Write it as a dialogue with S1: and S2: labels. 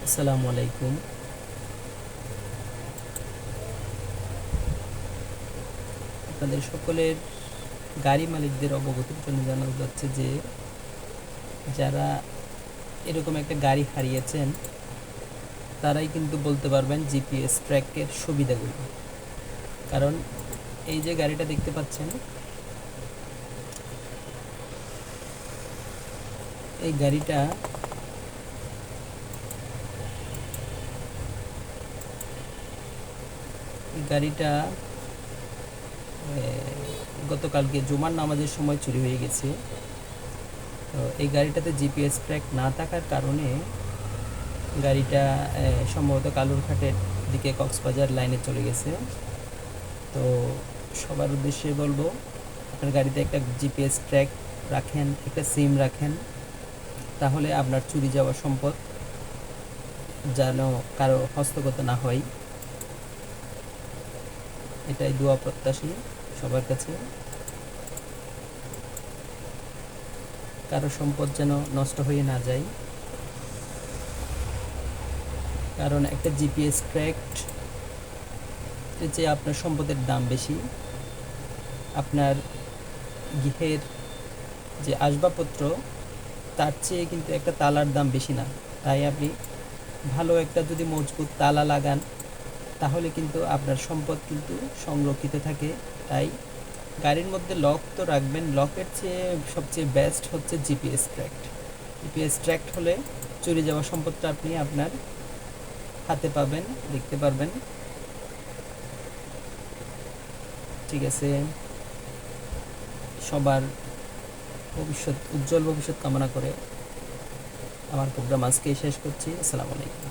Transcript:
S1: আসসালামু আলাইকুম। আপনাদের সকলের গাড়ি মালিকদের অবগতির জন্য জানানো যাচ্ছে যে যারা এরকম একটা গাড়ি হারিয়েছেন তারাই কিন্তু বলতে পারবেন জিপিএস ট্র্যাকের সুবিধাগুলো। কারণ এই যে গাড়িটা দেখতে পাচ্ছেন, এই গাড়িটা গতকালকে জুমার নামাজের সময় চুরি হয়ে গেছে। তো এই গাড়িটাতে জিপিএস ট্র্যাক না থাকার কারণে গাড়িটা সম্ভবত কালুরঘাটের দিকে কক্সবাজার লাইনে চলে গেছে। তো সবার উদ্দেশ্যে বলবো, আপনার গাড়িতে একটা জিপিএস ট্র্যাক রাখেন, একটা সিম রাখেন, তাহলে আপনার চুরি যাওয়া সম্পদ যেন কারো হস্তগত না হয়, এটাই দোয়া প্রত্যাশী সবার কাছে। কারো সম্পদ যেন নষ্ট হয়ে না যায়, কারণ একটা জিপিএস ট্র্যাক চেয়ে আপনার সম্পদের দাম বেশি। আপনার গৃহের যে আসবাবপত্র তার চেয়ে কিন্তু একটা তালার দাম বেশি না। তাই আপনি ভালো একটা যদি মজবুত তালা লাগান তাহলে কিন্তু আপনার সম্পদ কিন্তু সংরক্ষিত থাকে। তাই গাড়ির মধ্যে লক তো রাখবেন, লকের চেয়ে সবচেয়ে বেস্ট হচ্ছে জিপিএস ট্র্যাক। জিপিএস ট্র্যাক হলে চুরি যাওয়া সম্পদটা আপনি আপনার হাতে পাবেন, দেখতে পারবেন। ঠিক আছে, সবার উজ্জ্বল ভবিষ্যৎ কামনা করে আমার প্রোগ্রাম আজকেই শেষ করছি। আসসালামু আলাইকুম।